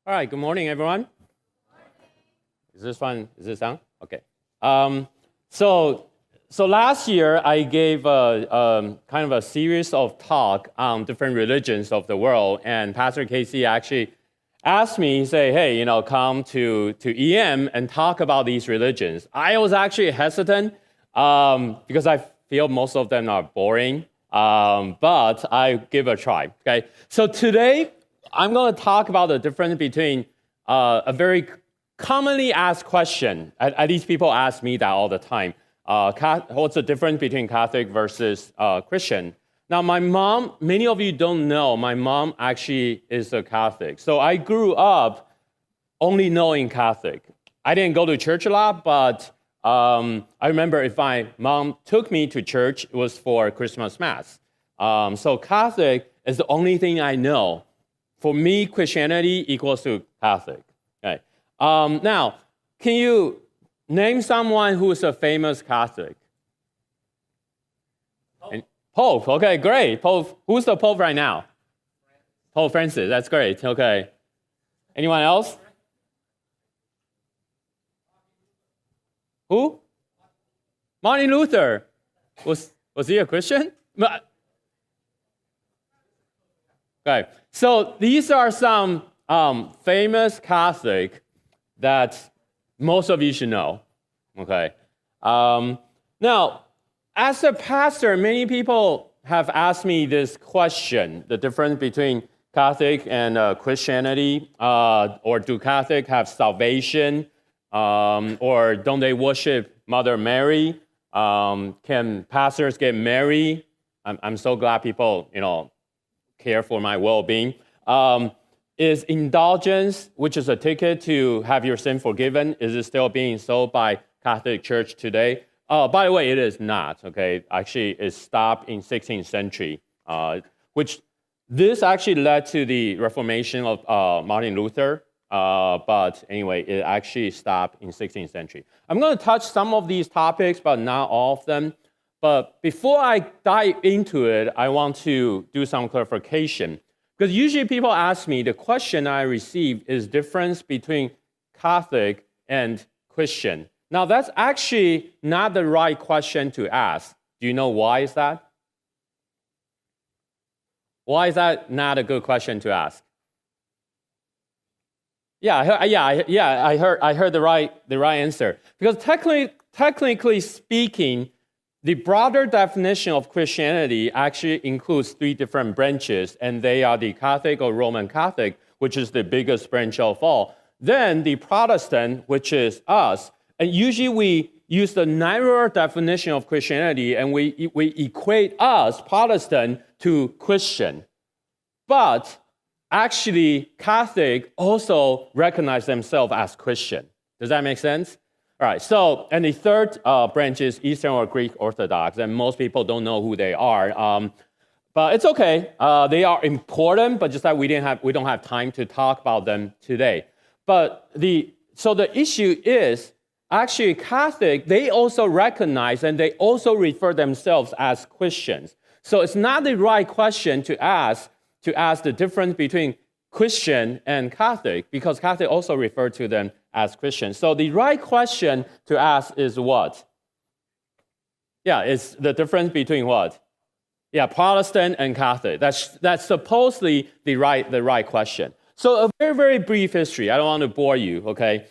All right, good morning, everyone. Is this fun? Is this on? Okay. So last year I gave kind of a series of talk on different religions of the world, and Pastor Casey actually asked me, say, hey, come to EM and talk about these religions. I was actually hesitant because I feel most of them are boring, but I give a try. Okay. So today I'm going to talk about the difference between a very commonly asked question. At least people ask me that all the time. What's the difference between Catholic versus Christian? Now, my mom, many of you don't know, my mom actually is a Catholic. So I grew up only knowing Catholic. I didn't go to church a lot, but I remember if my mom took me to church, it was for Christmas Mass. So Catholic is the only thing I know. For me, Christianity equals to Catholic. Okay. Now, can you name someone who is a famous Catholic? Pope. Okay, great. Pope. Who's the Pope right now? Pope Francis. That's great. Okay. Anyone else? Who? Martin Luther. Was he a Christian? Okay. So these are some famous Catholic that most of you should know. Okay. Now, as a pastor, many people have asked me this question: the difference between Catholic and Christianity, or do Catholic have salvation, or don't they worship Mother Mary? Can pastors get married? I'm so glad people, care for my well-being. Is indulgence, which is a ticket to have your sin forgiven, is it still being sold by Catholic Church today? By the way, it is not, okay? Actually, it stopped in 16th century, which this actually led to the Reformation of Martin Luther, but anyway, it actually stopped in 16th century. I'm going to touch some of these topics, but not all of them. But before I dive into it, I want to do some clarification. Because usually people ask me, the question I receive is difference between Catholic and Christian. Now, that's actually not the right question to ask. Do you know why is that? Why is that not a good question to ask? I heard the right answer. Because technically speaking, the broader definition of Christianity actually includes three different branches, and they are the Catholic or Roman Catholic, which is the biggest branch of all. Then the Protestant, which is us. And usually we use the narrower definition of Christianity, and we equate us, Protestant, to Christian. But actually, Catholic also recognize themselves as Christian. Does that make sense? All right, so, and the third branch is Eastern or Greek Orthodox, and most people don't know who they are. But it's okay. They are important, but just that we don't have time to talk about them today. But so the issue is, actually Catholic, they also recognize and they also refer themselves as Christians. So it's not the right question to ask the difference between Christian and Catholic, because Catholic also refer to them as Christians. So the right question to ask is what? Yeah, it's the difference between what? Yeah, Protestant and Catholic. That's supposedly the right question. So a very, very brief history. I don't want to bore you, okay?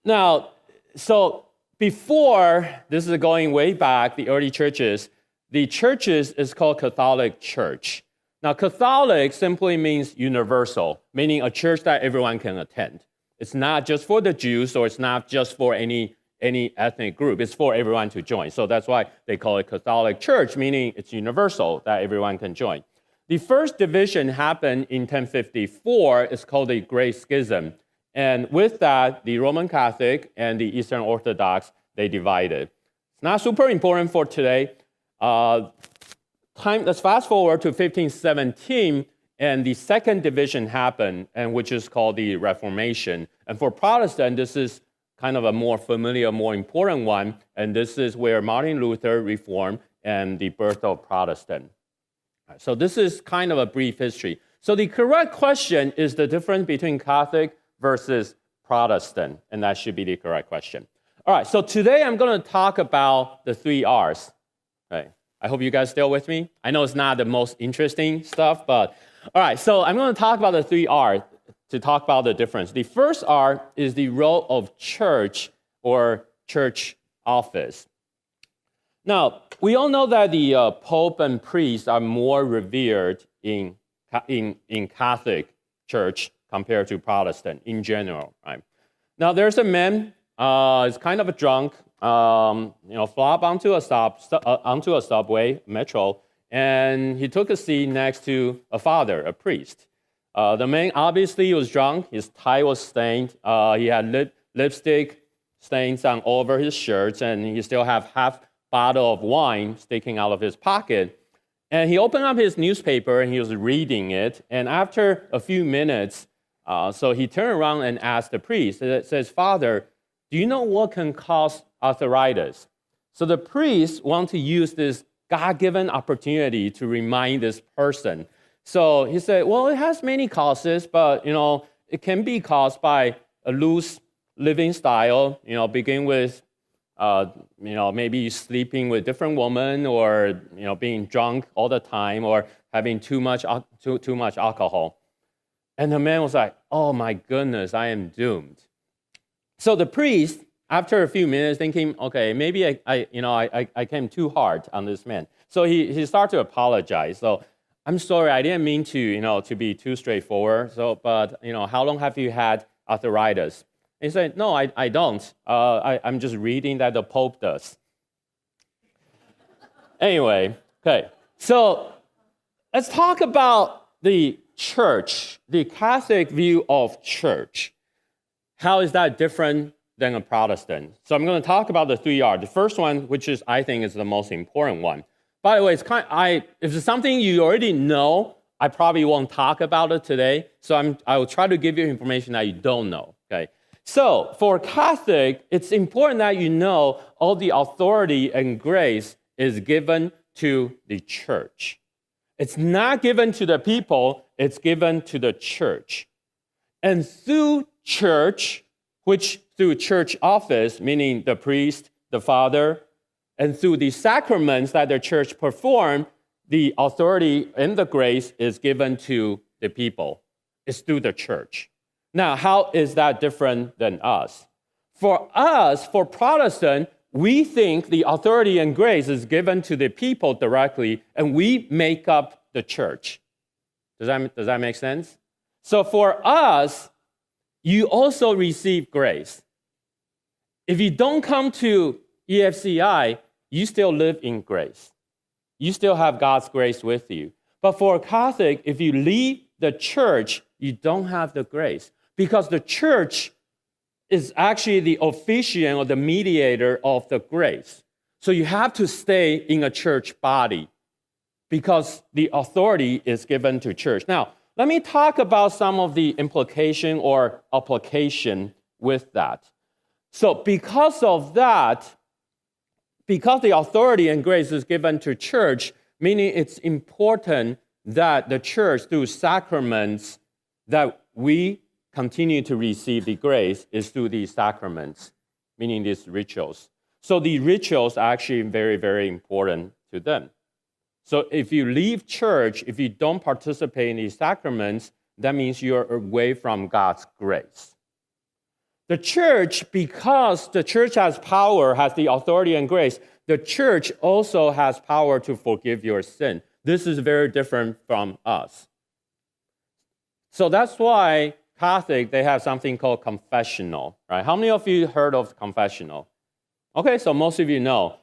Now, so before, this is going way back, the early churches, the churches is called Catholic Church. Now, Catholic simply means universal, meaning a church that everyone can attend. It's not just for the Jews, or it's not just for any ethnic group. It's for everyone to join. So that's why they call it Catholic Church, meaning it's universal, that everyone can join. The first division happened in 1054. It's called the Great Schism. And with that, the Roman Catholic and the Eastern Orthodox, they divided. It's not super important for today. Let's fast forward to 1517, and the second division happened, and which is called the Reformation. And for Protestant, this is kind of a more familiar, more important one, and this is where Martin Luther reformed and the birth of Protestant. So this is kind of a brief history. So the correct question is the difference between Catholic versus Protestant, and that should be the correct question. All right, so today I'm going to talk about the 3 R's. Right. I hope you guys still with me. I know it's not the most interesting stuff, but all right, so I'm going to talk about the 3 R's to talk about the difference. The first R is the role of church or church office. Now, we all know that the Pope and priests are more revered in Catholic Church compared to Protestant in general, right? Now, there's a man, he's kind of a drunk, flop onto a subway, metro, and he took a seat next to a father, a priest. The man obviously was drunk, his tie was stained, he had lipstick stains on all over his shirts, and he still have half bottle of wine sticking out of his pocket. And he opened up his newspaper and he was reading it. And after a few minutes, so he turned around and asked the priest, it says, "Father, do you know what can cause arthritis?" So the priest wanted to use this God-given opportunity to remind this person. So he said, well, it has many causes, but it can be caused by a loose living style, begin with maybe sleeping with different women, or being drunk all the time, or having too much alcohol. And the man was like, "Oh my goodness, I am doomed." So the priest, after a few minutes, thinking, okay, maybe I came too hard on this man. So he started to apologize. So, "I'm sorry, I didn't mean to be too straightforward. But how long have you had arthritis?" He said, "No, I don't. I'm just reading that the Pope does." Anyway, okay. So let's talk about the church, the Catholic view of church. How is that different than a Protestant? So I'm going to talk about the 3 R's. The first one, which I think is the most important one. By the way, if it's something you already know, I probably won't talk about it today. So I will try to give you information that you don't know. Okay. So for Catholic, it's important that you know all the authority and grace is given to the church. It's not given to the people, it's given to the church. And through church, which through church office, meaning the priest, the father, and through the sacraments that the church perform, the authority and the grace is given to the people. It's through the church. Now, how is that different than us? For us, for Protestant, we think the authority and grace is given to the people directly, and we make up the church. Does that make sense? So for us, you also receive grace. If you don't come to EFCI, you still live in grace. You still have God's grace with you. But for a Catholic, if you leave the church, you don't have the grace. Because the church is actually the officiant or the mediator of the grace. So you have to stay in a church body because the authority is given to church. Now, let me talk about some of the implication or application with that. So because of that, because the authority and grace is given to church, meaning it's important that the church, through sacraments, that we continue to receive the grace is through these sacraments, meaning these rituals. So the rituals are actually very, very important to them. So if you leave church, if you don't participate in these sacraments, that means you're away from God's grace. The church, because the church has power, has the authority and grace, the church also has power to forgive your sin. This is very different from us. So that's why Catholic, they have something called confessional, right? How many of you heard of confessional? Okay, so most of you know.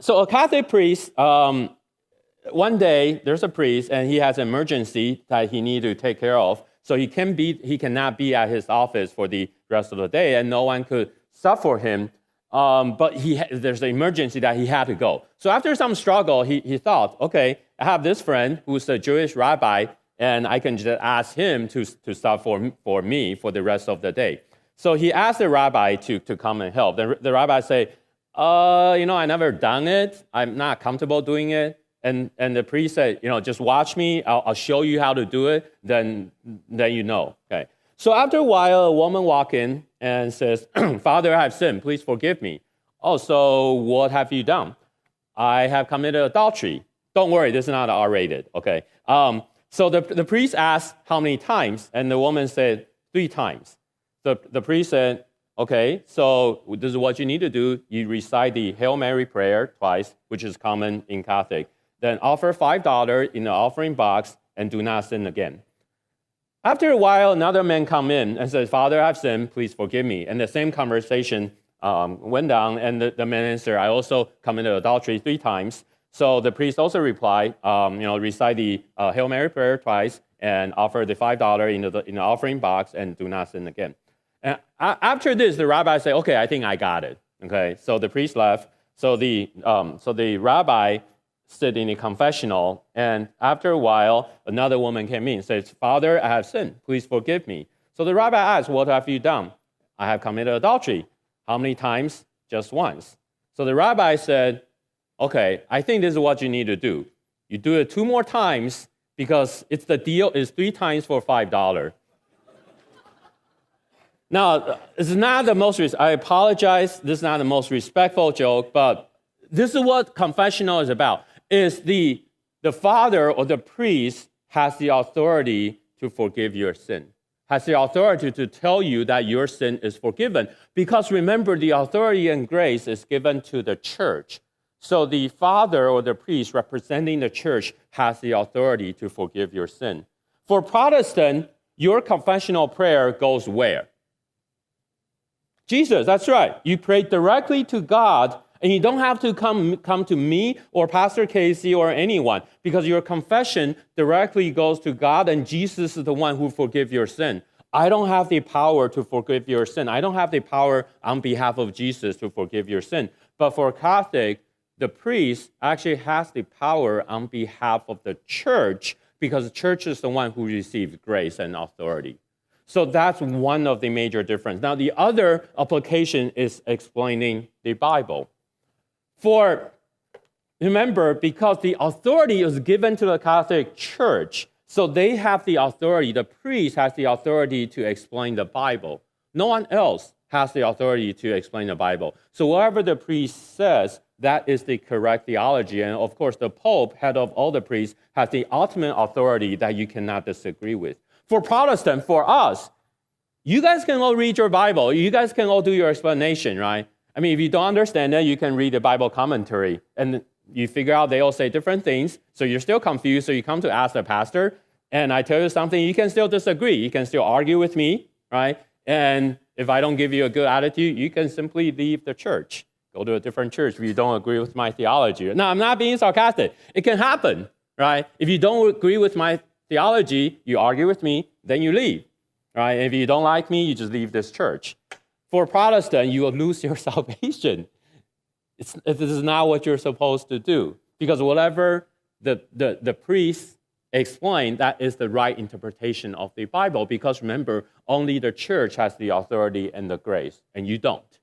So a Catholic priest, one day there's a priest and he has an emergency that he needs to take care of. So he cannot be at his office for the rest of the day, and no one could sub for him. But there's an emergency that he had to go. So after some struggle, he thought, okay, I have this friend who's a Jewish rabbi, and I can just ask him to sub for me for the rest of the day. So he asked the rabbi to come and help. The rabbi said, I never done it. I'm not comfortable doing it. And the priest said, just watch me. I'll show you how to do it. Then you know. Okay. So after a while, a woman walked in and says, Father, I have sinned. Please forgive me. Oh, so what have you done? I have committed adultery. Don't worry, this is not R-rated. Okay. So the priest asked how many times, and the woman said 3 times. The priest said, okay, so this is what you need to do. You recite the Hail Mary prayer twice, which is common in Catholic. Then offer $5 in the offering box and do not sin again. After a while, another man come in and says, Father, I've sinned, please forgive me. And the same conversation went down, and the man answered, I also committed adultery 3 times. So the priest also replied, recite the Hail Mary prayer twice and offer the $5 in the offering box and do not sin again. And after this, the rabbi said, okay, I think I got it. Okay, so the priest left. So the rabbi stood in the confessional, and after a while, another woman came in and says, Father, I have sinned. Please forgive me. So the rabbi asked, what have you done? I have committed adultery. How many times? Just once. So the rabbi said, okay, I think this is what you need to do. You do it 2 more times because the deal is 3 times for $5. Now, it's not the most, I apologize, this is not the most respectful joke, but this is what confessional is about. Is the father or the priest has the authority to forgive your sin, has the authority to tell you that your sin is forgiven. Because remember, the authority and grace is given to the church. So the father or the priest representing the church has the authority to forgive your sin. For Protestant, your confessional prayer goes where? Jesus, that's right. You pray directly to God, and you don't have to come to me or Pastor Casey or anyone, because your confession directly goes to God, and Jesus is the one who forgives your sin. I don't have the power to forgive your sin. I don't have the power on behalf of Jesus to forgive your sin. But for Catholic, the priest actually has the power on behalf of the church, because the church is the one who receives grace and authority. So that's one of the major differences. Now, the other application is explaining the Bible. Remember, because the authority is given to the Catholic Church, so they have the authority, the priest has the authority to explain the Bible. No one else has the authority to explain the Bible. So whatever the priest says, that is the correct theology. And of course, the Pope, head of all the priests, has the ultimate authority that you cannot disagree with. For Protestant, for us, you guys can all read your Bible. You guys can all do your explanation, right? I mean, if you don't understand it, you can read the Bible commentary. And you figure out they all say different things. So you're still confused. So you come to ask the pastor. And I tell you something, you can still disagree. You can still argue with me, right? And if I don't give you a good attitude, you can simply leave the church. Go to a different church if you don't agree with my theology. Now, I'm not being sarcastic. It can happen, right? If you don't agree with my theology, you argue with me, then you leave, right? If you don't like me, you just leave this church. For Protestant, you will lose your salvation. This is not what you're supposed to do, because whatever the priest explain, that is the right interpretation of the Bible, because remember, only the church has the authority and the grace, and you don't.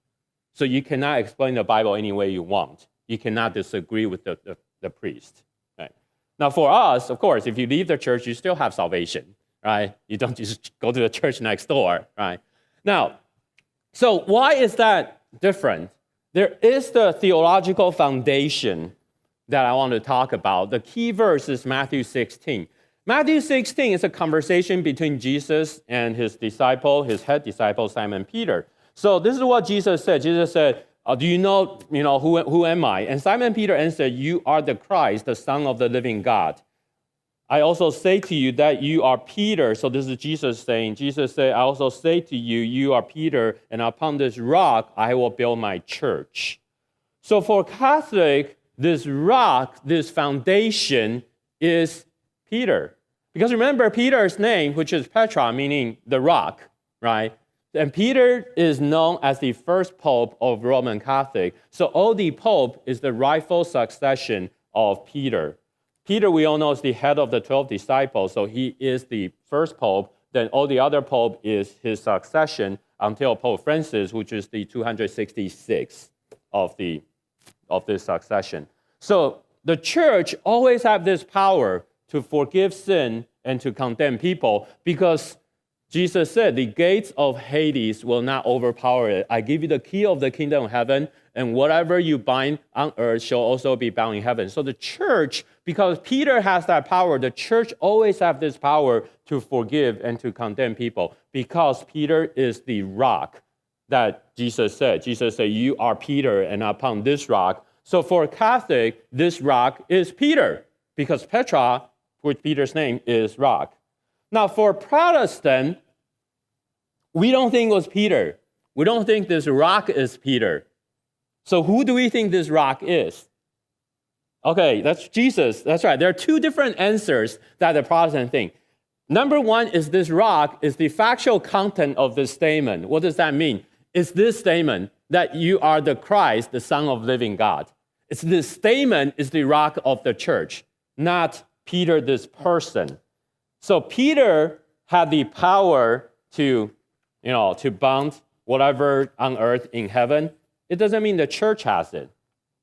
So you cannot explain the Bible any way you want. You cannot disagree with the priest. Right? Now for us, of course, if you leave the church, you still have salvation, right? You don't just go to the church next door, right? Now, so why is that different? There is the theological foundation that I want to talk about. The key verse is Matthew 16. Matthew 16 is a conversation between Jesus and his disciple, his head disciple, Simon Peter. So this is what Jesus said. Jesus said, do you know who am I? And Simon Peter answered, you are the Christ, the Son of the living God. I also say to you that you are Peter. So this is Jesus saying. Jesus said, I also say to you, you are Peter, and upon this rock I will build my church. So for Catholic, this rock, this foundation is Peter. Because remember, Peter's name, which is Petra, meaning the rock, right? And Peter is known as the first pope of Roman Catholic. So all the pope is the rightful succession of Peter. Peter, we all know, is the head of the 12 disciples, so he is the first pope. Then all the other pope is his succession until Pope Francis, which is the 266 of this succession. So the church always have this power to forgive sin and to condemn people because Jesus said, the gates of Hades will not overpower it. I give you the key of the kingdom of heaven, and whatever you bind on earth shall also be bound in heaven. So the church, because Peter has that power, the church always have this power to forgive and to condemn people because Peter is the rock that Jesus said. Jesus said, you are Peter, and upon this rock. So for a Catholic, this rock is Peter because Petra, which Peter's name, is rock. Now, for Protestant, we don't think it was Peter. We don't think this rock is Peter. So who do we think this rock is? Okay, that's Jesus. That's right. There are two different answers that the Protestant think. Number one is this rock is the factual content of this statement. What does that mean? It's this statement that you are the Christ, the Son of living God. It's this statement is the rock of the church, not Peter, this person. So Peter had the power to bound whatever on earth in heaven. It doesn't mean the church has it.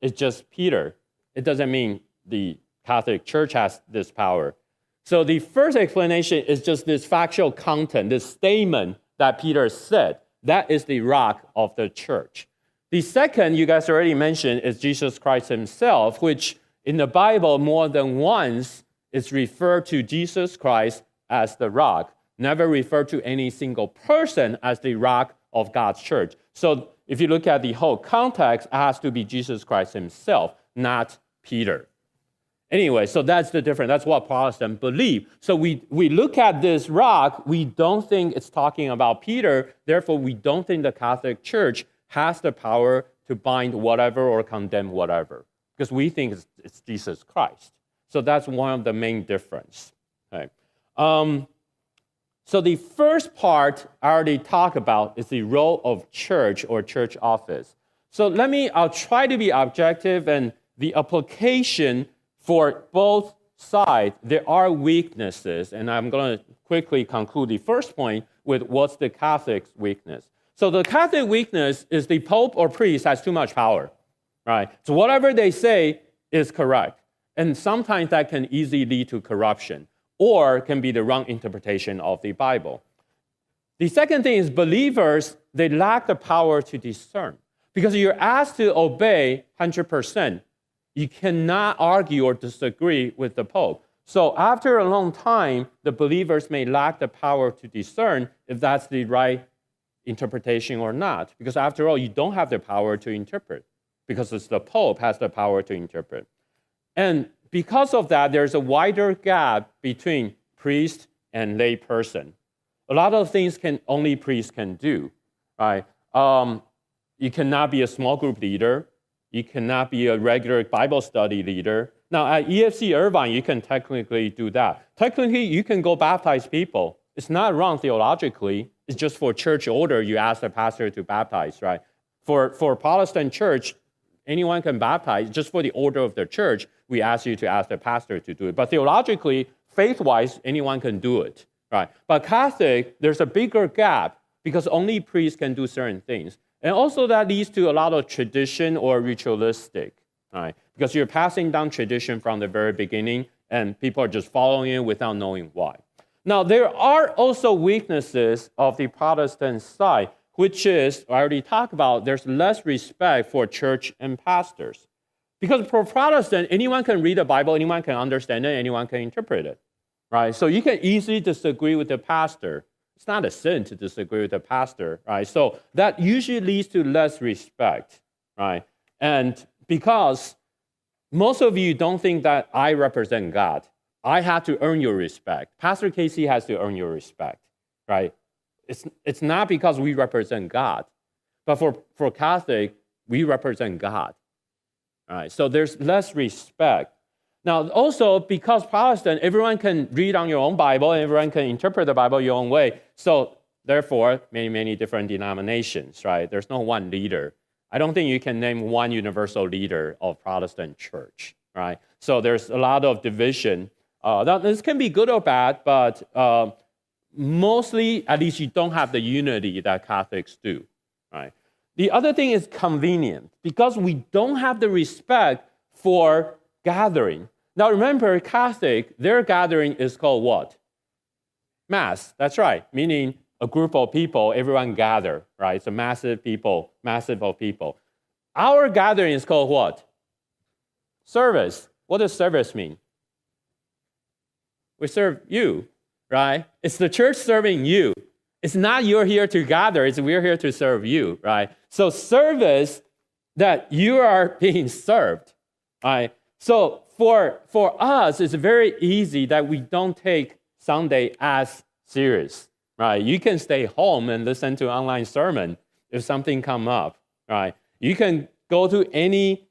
It's just Peter. It doesn't mean the Catholic Church has this power. So the first explanation is just this factual content, this statement that Peter said. That is the rock of the church. The second, you guys already mentioned, is Jesus Christ himself, which in the Bible more than once is referred to Jesus Christ as the rock, never referred to any single person as the rock of God's church. So if you look at the whole context, it has to be Jesus Christ himself, not Peter. Anyway, so that's the difference. That's what Protestants believe. So we look at this rock, we don't think it's talking about Peter, therefore we don't think the Catholic Church has the power to bind whatever or condemn whatever, because we think it's Jesus Christ. So that's one of the main difference. Okay. So the first part I already talked about is the role of church or church office. So I'll try to be objective, and the application for both sides, there are weaknesses, and I'm going to quickly conclude the first point with what's the Catholic's weakness. So the Catholic weakness is the Pope or priest has too much power, right? So whatever they say is correct. And sometimes that can easily lead to corruption or can be the wrong interpretation of the Bible. The second thing is believers, they lack the power to discern. Because you're asked to obey 100%. You cannot argue or disagree with the Pope. So after a long time, the believers may lack the power to discern if that's the right interpretation or not. Because after all, you don't have the power to interpret. Because it's the Pope has the power to interpret. And because of that, there's a wider gap between priest and lay person. A lot of things only priests can do, right? You cannot be a small group leader. You cannot be a regular Bible study leader. Now, at EFC Irvine, you can technically do that. Technically, you can go baptize people. It's not wrong theologically. It's just for church order, you ask the pastor to baptize, right? For Protestant church, anyone can baptize. Just for the order of the church, we ask you to ask the pastor to do it. But theologically, faith-wise, anyone can do it, right? But Catholic, there's a bigger gap because only priests can do certain things. And also that leads to a lot of tradition or ritualistic, right? Because you're passing down tradition from the very beginning and people are just following it without knowing why. Now, there are also weaknesses of the Protestant side, which is, I already talked about, there's less respect for church and pastors. Because for Protestant, anyone can read the Bible, anyone can understand it, anyone can interpret it, right? So you can easily disagree with the pastor. It's not a sin to disagree with the pastor, right? So that usually leads to less respect, right? And because most of you don't think that I represent God, I have to earn your respect. Pastor Casey has to earn your respect, right? It's not because we represent God, but for Catholic, we represent God. All right, so there's less respect. Now, also, because Protestant, everyone can read on your own Bible, and everyone can interpret the Bible your own way. So, therefore, many different denominations, right? There's no one leader. I don't think you can name one universal leader of Protestant church, right? So there's a lot of division. This can be good or bad, but mostly, at least you don't have the unity that Catholics do, right? The other thing is convenient. Because we don't have the respect for gathering. Now remember, Catholic, their gathering is called what? Mass. That's right. Meaning a group of people, everyone gather, right? It's a massive of people. Our gathering is called what? Service. What does service mean? We serve you, right? It's the church serving you. It's not you're here to gather, it's we're here to serve you, right? So service, that you are being served, right? So for us, it's very easy that we don't take Sunday as serious, right? You can stay home and listen to online sermon if something come up, right? You can go to any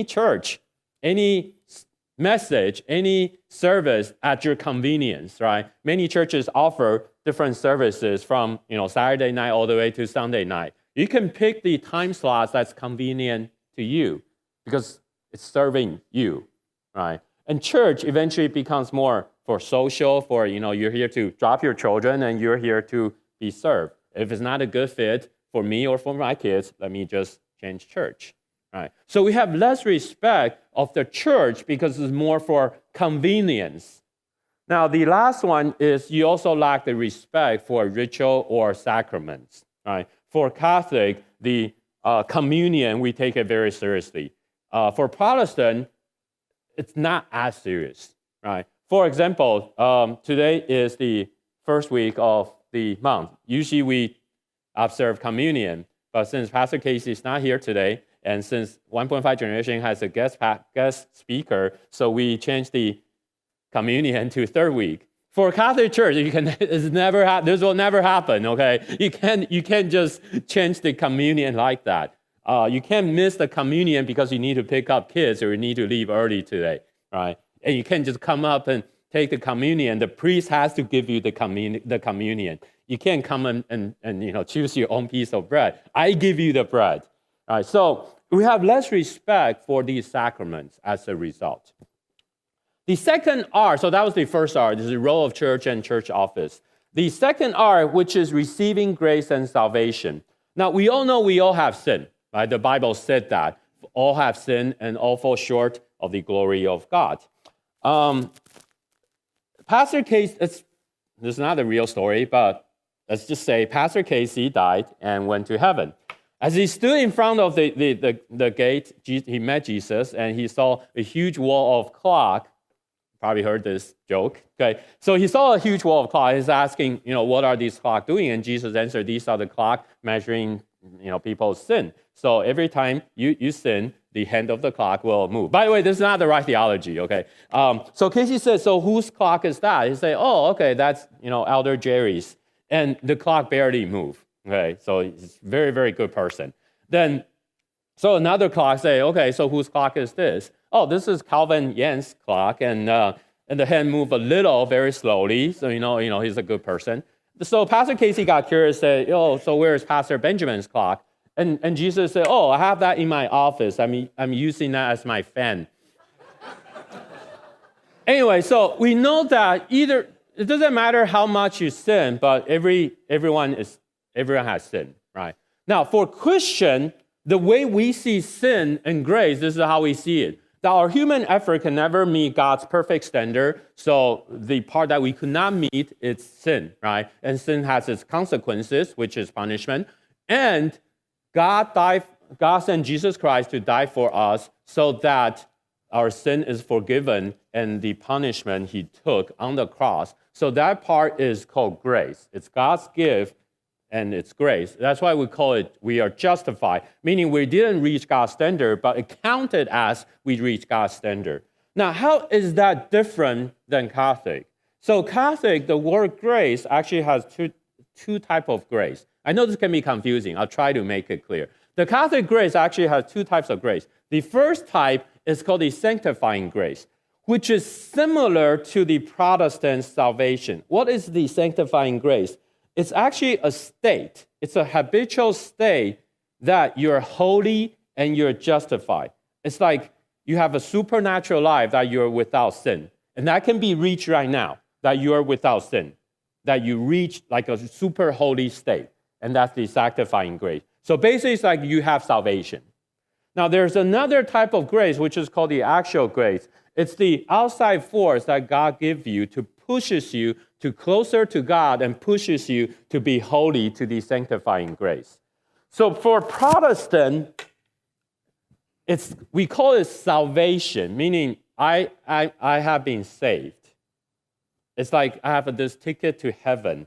church, any message, any service at your convenience, right? Many churches offer different services from Saturday night all the way to Sunday night. You can pick the time slots that's convenient to you because it's serving you, right? And church eventually becomes more for social, for you're here to drop your children and you're here to be served. If it's not a good fit for me or for my kids, let me just change church. Right. So we have less respect of the church because it's more for convenience. Now, the last one is you also lack the respect for ritual or sacraments. Right. For Catholic, the communion, we take it very seriously. For Protestant, it's not as serious. Right. For example, today is the first week of the month. Usually we observe communion, but since Pastor Casey is not here today, and since 1.5 generation has a guest speaker, so we changed the communion to third week. For Catholic Church, this will never happen. Okay, you can't just change the communion like that. You can't miss the communion because you need to pick up kids or you need to leave early today, right? And you can't just come up and take the communion. The priest has to give you the communion. You can't come and choose your own piece of bread. I give you the bread. All right, so we have less respect for these sacraments as a result. The second R, so that was the first R, this is the role of church and church office. The second R, which is receiving grace and salvation. Now, we all know we all have sinned, right? The Bible said that. All have sinned and all fall short of the glory of God. Pastor Casey, this is not a real story, but let's just say Pastor Casey died and went to heaven. As he stood in front of the gate, he met Jesus, and he saw a huge wall of clock. Probably heard this joke. Okay, so he saw a huge wall of clock. He's asking, what are these clocks doing? And Jesus answered, these are the clock measuring, people's sin. So every time you sin, the hand of the clock will move. By the way, this is not the right theology. Okay, so Casey said, so whose clock is that? He said, oh, okay, that's Elder Jerry's, and the clock barely moved. Okay, so he's a very, very good person. Then, so another clock say, okay, so whose clock is this? Oh, this is Calvin Yan's clock, and the hand move a little, very slowly. So he's a good person. So Pastor Casey got curious, said, so where's Pastor Benjamin's clock? And Jesus said, oh, I have that in my office. I'm using that as my fan. Anyway, so we know that it doesn't matter how much you sin, but everyone has sin, right? Now, for Christian, the way we see sin and grace, this is how we see it. That our human effort can never meet God's perfect standard, so the part that we could not meet is sin, right? And sin has its consequences, which is punishment. And God sent Jesus Christ to die for us so that our sin is forgiven and the punishment he took on the cross. So that part is called grace. It's God's gift, and it's grace. That's why we call it, we are justified, meaning we didn't reach God's standard, but it counted as we reached God's standard. Now, how is that different than Catholic? So Catholic, the word grace actually has two types of grace. I know this can be confusing. I'll try to make it clear. The Catholic grace actually has two types of grace. The first type is called the sanctifying grace, which is similar to the Protestant salvation. What is the sanctifying grace? It's actually a state. It's a habitual state that you're holy and you're justified. It's like you have a supernatural life that you're without sin. And that can be reached right now, that you are without sin, that you reach like a super holy state. And that's the sanctifying grace. So basically, it's like you have salvation. Now, there's another type of grace, which is called the actual grace. It's the outside force that God gives you to pushes you to closer to God and pushes you to be holy, to the sanctifying grace. So for Protestant, we call it salvation, meaning I have been saved. It's like I have this ticket to heaven,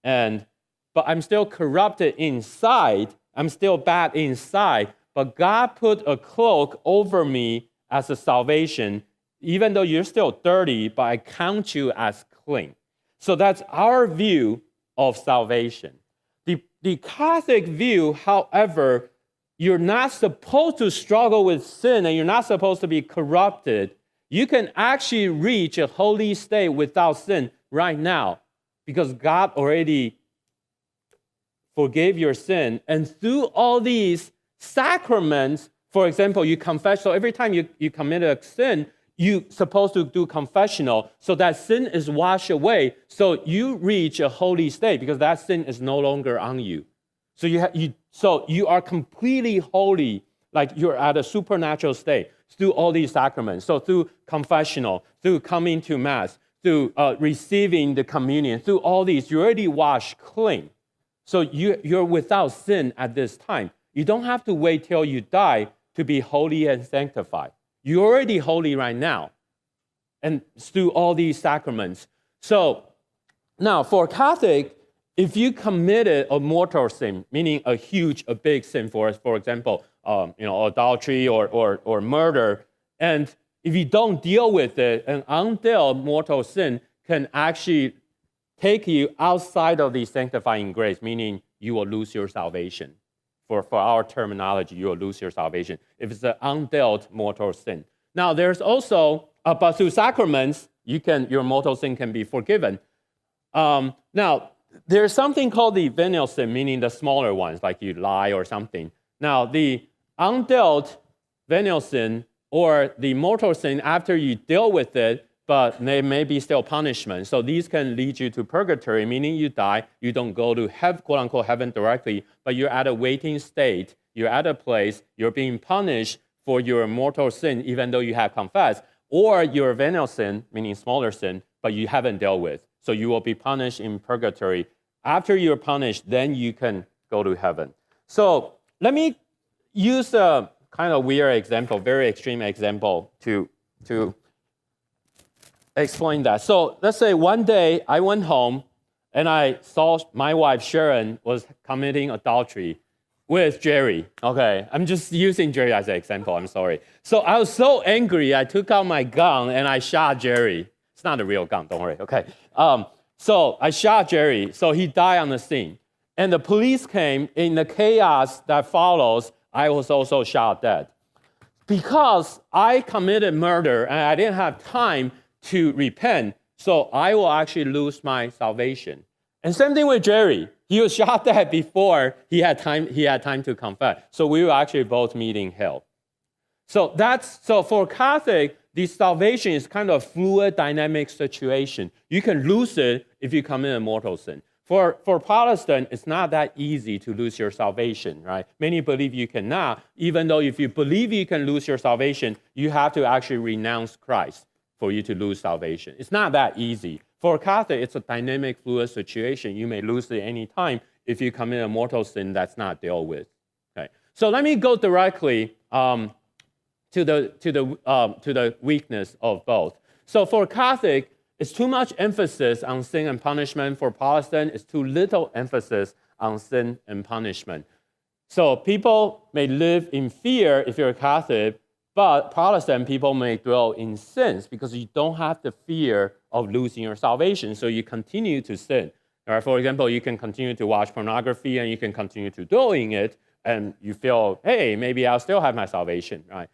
but I'm still corrupted inside. I'm still bad inside, but God put a cloak over me as a salvation. Even though you're still dirty, but I count you as clean. So that's our view of salvation. The Catholic view, however, you're not supposed to struggle with sin and you're not supposed to be corrupted. You can actually reach a holy state without sin right now because God already forgave your sin. And through all these sacraments, for example, you confess. So every time you commit a sin, you're supposed to do confessional so that sin is washed away. So you reach a holy state because that sin is no longer on you. So you are completely holy, like you're at a supernatural state through all these sacraments. So through confessional, through coming to Mass, through receiving the communion, through all these, you're already washed clean. So you're without sin at this time. You don't have to wait till you die to be holy and sanctified. You're already holy right now, and through all these sacraments. So now for Catholic, if you committed a mortal sin, meaning a big sin, for example, adultery or murder, and if you don't deal with it, an undealt mortal sin can actually take you outside of the sanctifying grace, meaning you will lose your salvation. For our terminology, you will lose your salvation if it's an undealt mortal sin. Now, there's also, but through sacraments, your mortal sin can be forgiven. Now, there's something called the venial sin, meaning the smaller ones, like you lie or something. Now, the undealt venial sin or the mortal sin, after you deal with it, but there may be still punishment. So these can lead you to purgatory, meaning you die, you don't go to quote-unquote heaven directly, but you're at a waiting state, you're at a place, you're being punished for your mortal sin, even though you have confessed, or your venial sin, meaning smaller sin, but you haven't dealt with. So you will be punished in purgatory. After you're punished, then you can go to heaven. So let me use a kind of weird example, very extreme example to explain that. So let's say one day I went home and I saw my wife Sharon was committing adultery with Jerry. Okay, I'm just using Jerry as an example, I'm sorry. So I was so angry, I took out my gun and I shot Jerry. It's not a real gun, don't worry, okay. So I shot Jerry, so he died on the scene. And the police came. In the chaos that follows, I was also shot dead. Because I committed murder and I didn't have time to repent, so I will actually lose my salvation. And same thing with Jerry. He was shot dead before he had time to confess. So we will actually both meet in hell. So for Catholic, the salvation is kind of a fluid, dynamic situation. You can lose it if you commit a mortal sin. For Protestant, it's not that easy to lose your salvation, right? Many believe you cannot, even though if you believe you can lose your salvation, you have to actually renounce Christ for you to lose salvation. It's not that easy. For Catholic, it's a dynamic, fluid situation. You may lose it any time if you commit a mortal sin that's not dealt with. Okay. So let me go directly to the weakness of both. So for Catholic, it's too much emphasis on sin and punishment. For Protestant, it's too little emphasis on sin and punishment. So people may live in fear if you're a Catholic, but Protestant people may dwell in sins because you don't have the fear of losing your salvation, so you continue to sin. Right? For example, you can continue to watch pornography and you can continue to doing it, and you feel, hey, maybe I'll still have my salvation, right?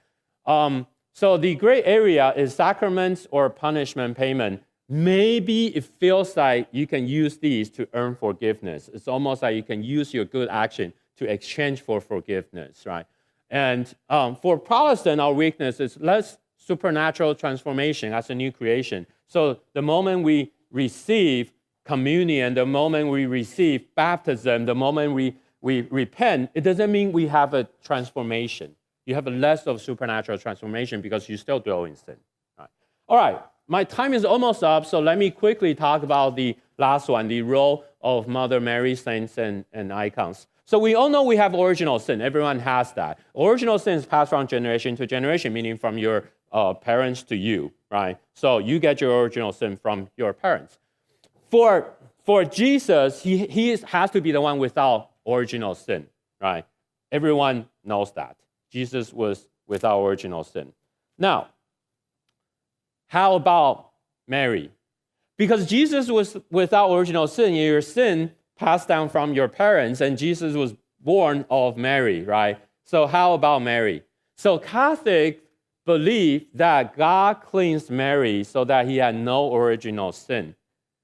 So the gray area is sacraments or punishment payment. Maybe it feels like you can use these to earn forgiveness. It's almost like you can use your good action to exchange for forgiveness, right? And for Protestant, our weakness is less supernatural transformation as a new creation. So the moment we receive communion, the moment we receive baptism, the moment we repent, it doesn't mean we have a transformation. You have less of supernatural transformation because you still dwell in sin. All right, my time is almost up, so let me quickly talk about the last one, the role of Mother Mary, saints, and icons. So we all know we have original sin. Everyone has that. Original sin is passed from generation to generation, meaning from your parents to you, right? So you get your original sin from your parents. For Jesus, he has to be the one without original sin, right? Everyone knows that. Jesus was without original sin. Now, how about Mary? Because Jesus was without original sin, your sin passed down from your parents, and Jesus was born of Mary, right? So how about Mary? So Catholics believe that God cleansed Mary so that he had no original sin,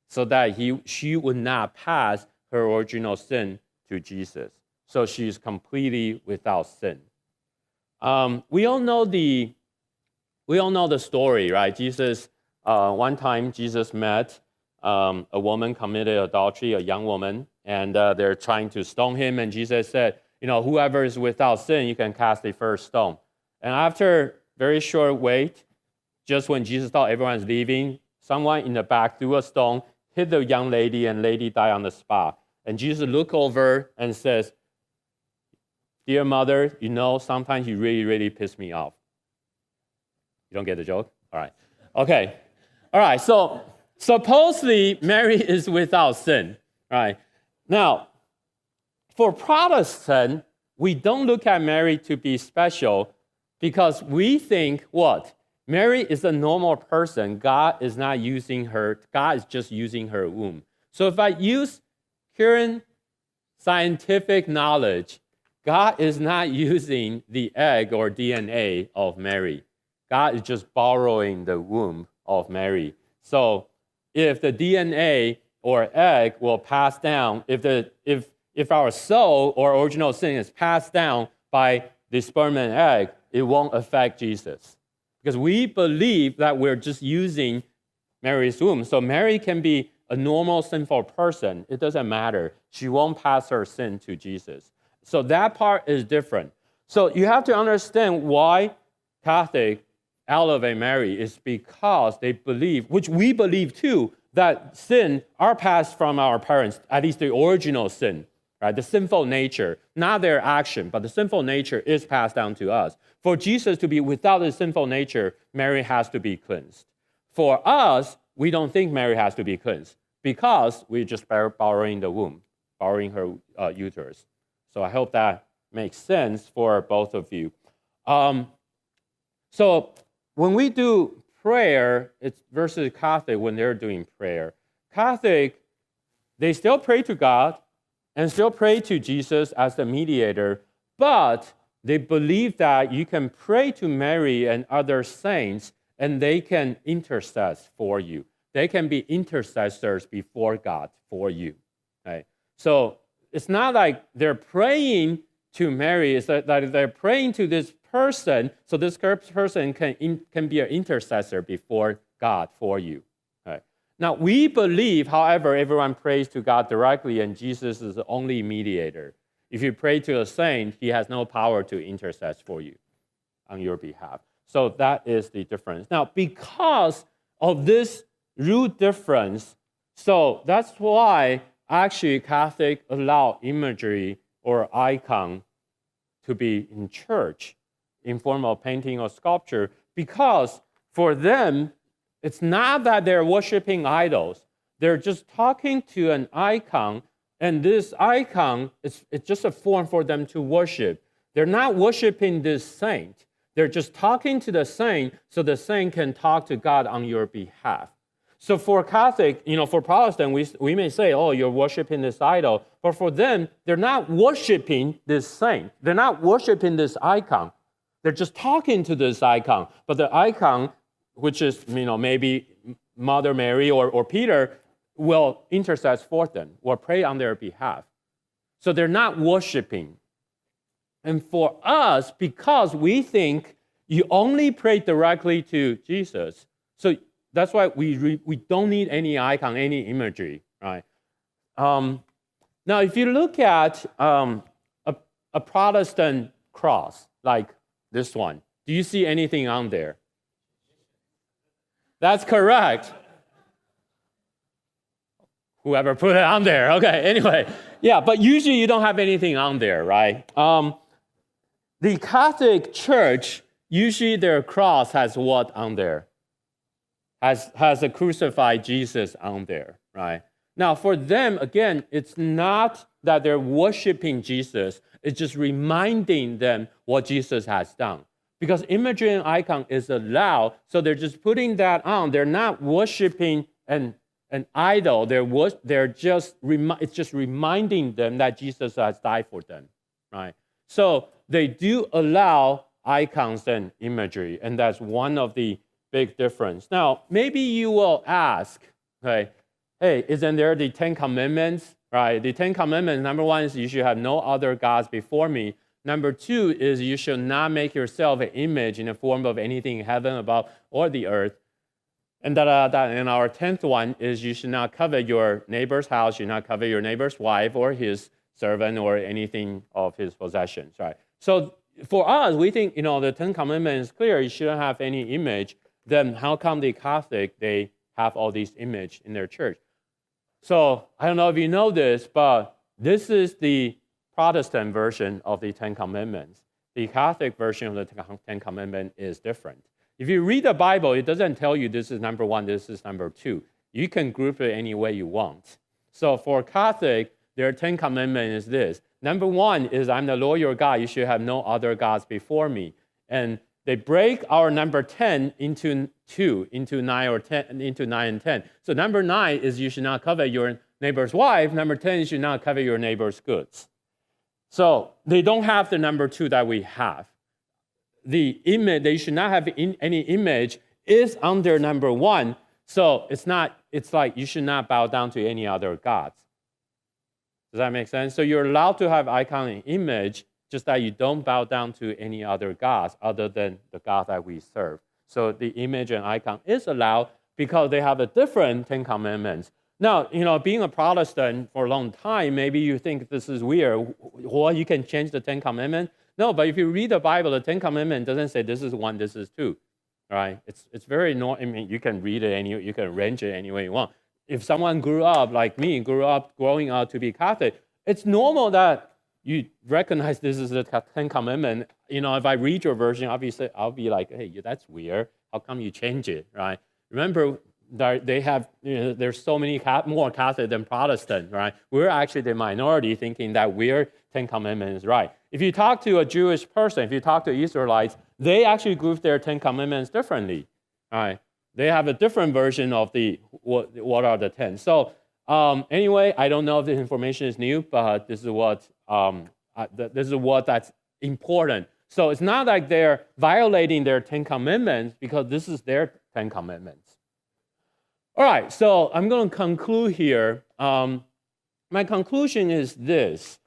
so that she would not pass her original sin to Jesus. So she's completely without sin. We all know the story, right? One time Jesus met a woman committed adultery, a young woman, and they're trying to stone him. And Jesus said, whoever is without sin, you can cast the first stone. And after very short wait, just when Jesus thought everyone's leaving, someone in the back threw a stone, hit the young lady, and lady died on the spot. And Jesus looked over and says, "Dear mother, sometimes you really, really piss me off." You don't get the joke? All right. Okay. All right. So supposedly Mary is without sin. Right. Now, for Protestant, we don't look at Mary to be special because we think what? Mary is a normal person. God is not using her. God is just using her womb. So if I use current scientific knowledge, God is not using the egg or DNA of Mary. God is just borrowing the womb of Mary. So if the DNA or egg will pass down, if our soul or original sin is passed down by the sperm and egg, it won't affect Jesus. Because we believe that we're just using Mary's womb. So Mary can be a normal sinful person. It doesn't matter. She won't pass her sin to Jesus. So that part is different. So you have to understand why Catholics elevate Mary is because they believe, which we believe too, that sin are passed from our parents, at least the original sin, right? The sinful nature, not their action, but the sinful nature is passed down to us. For Jesus to be without the sinful nature, Mary has to be cleansed. For us, we don't think Mary has to be cleansed because we're just borrowing the womb, borrowing her uterus. So I hope that makes sense for both of you. So when we do prayer, it's versus Catholic when they're doing prayer. Catholic, they still pray to God and still pray to Jesus as the mediator, but they believe that you can pray to Mary and other saints and they can intercede for you. They can be intercessors before God for you. Right? So it's not like they're praying to Mary, it's that they're praying to this person, so this person can be an intercessor before God for you. Right? Now, we believe, however, everyone prays to God directly, and Jesus is the only mediator. If you pray to a saint, he has no power to intercede for you on your behalf. So that is the difference. Now, because of this root difference, so that's why actually Catholics allow imagery or icon to be in church in form of painting or sculpture, because for them, it's not that they're worshiping idols. They're just talking to an icon, and this icon, it's just a form for them to worship. They're not worshiping this saint. They're just talking to the saint so the saint can talk to God on your behalf. So for Catholic, for Protestant, we may say, oh, you're worshiping this idol. But for them, they're not worshiping this saint. They're not worshiping this icon. They're just talking to this icon. But the icon, which is, maybe Mother Mary or Peter, will intercede for them or pray on their behalf. So they're not worshiping. And for us, because we think you only pray directly to Jesus, so that's why we don't need any icon, any imagery, right? Now, if you look at a Protestant cross, like This one. Do you see anything on there? That's correct. Whoever put it on there. Okay, anyway. Yeah, but usually you don't have anything on there, right? The Catholic Church, usually their cross has what on there? Has a crucified Jesus on there, right? Now, for them, again, it's not that they're worshiping Jesus. It's just reminding them what Jesus has done. Because imagery and icon is allowed, so they're just putting that on. They're not worshiping an idol. It's just reminding them that Jesus has died for them, right? So they do allow icons and imagery, and that's one of the big difference. Now, maybe you will ask, okay, hey, isn't there the 10 Commandments, right? The 10 Commandments, number one is you should have no other gods before me. Number two is you should not make yourself an image in the form of anything in heaven, above, or the earth. And and our 10th one is you should not covet your neighbor's house, you should not covet your neighbor's wife or his servant or anything of his possessions, right? So for us, we think, the 10 Commandments is clear, you shouldn't have any image. Then how come the Catholic, they have all these images in their church? So I don't know if you know this, but this is the Protestant version of the 10 Commandments. The Catholic version of the 10 Commandments is different. If you read the Bible, it doesn't tell you this is number one, this is number two. You can group it any way you want. So for Catholic, their 10 Commandments is this. Number one is, I'm the Lord your God, you should have no other gods before me. And they break our number 10 into 2, into 9 and 10. So number 9 is you should not covet your neighbor's wife. Number 10 is you should not covet your neighbor's goods. So they don't have the number 2 that we have. The image, they should not have any image, is under number 1. So it's like you should not bow down to any other gods. Does that make sense? So you're allowed to have icon and image, just that you don't bow down to any other gods other than the God that we serve. So the image and icon is allowed because they have a different 10 Commandments. Now, being a Protestant for a long time, maybe you think this is weird. Well, you can change the 10 Commandments. No, but if you read the Bible, the 10 Commandments doesn't say this is 1, this is 2. Right? It's very normal. I mean, you can read it you can arrange it any way you want. If someone growing up to be Catholic, it's normal that you recognize this is the 10 Commandment. If I read your version, obviously I'll be like, hey, that's weird. How come you change it, right? Remember, they have, there's so many more Catholic than Protestant, right? We're actually the minority thinking that we're 10 Commandments is right. If you talk to a Jewish person, if you talk to Israelites, they actually group their 10 Commandments differently, right? They have a different version of what are the 10. So anyway, I don't know if this information is new, but this is what that's important. So it's not like they're violating their 10 Commandments because this is their 10 Commandments. All right, so I'm going to conclude here. My conclusion is this.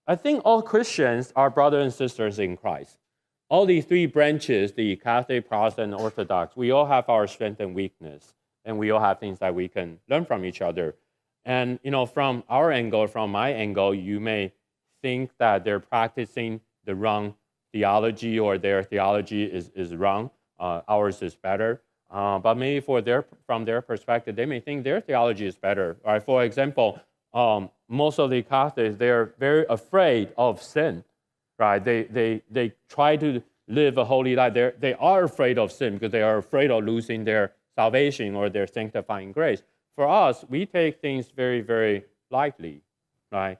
I think all Christians are brothers and sisters in Christ. All the 3 branches, the Catholic, Protestant, and Orthodox, we all have our strength and weakness, and we all have things that we can learn from each other. And, from our angle, from my angle, you may think that they're practicing the wrong theology or their theology is wrong. Ours is better. But maybe from their perspective, they may think their theology is better. Right? For example, most of the Catholics, they're very afraid of sin. Right? They try to live a holy life. They are afraid of sin because they are afraid of losing their salvation or their sanctifying grace. For us, we take things very, very lightly. Right?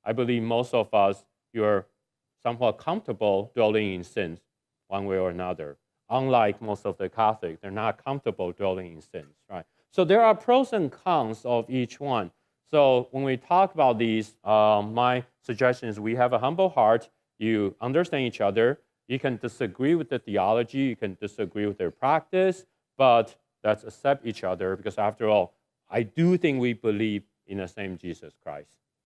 I believe most of us, you're somewhat comfortable dwelling in sins one way or another. Unlike most of the Catholics, they're not comfortable dwelling in sins, right? So there are pros and cons of each one. So when we talk about these, my suggestion is we have a humble heart. You understand each other. You can disagree with the theology. You can disagree with their practice, but let's accept each other because after all, I do think we believe in the same Jesus Christ.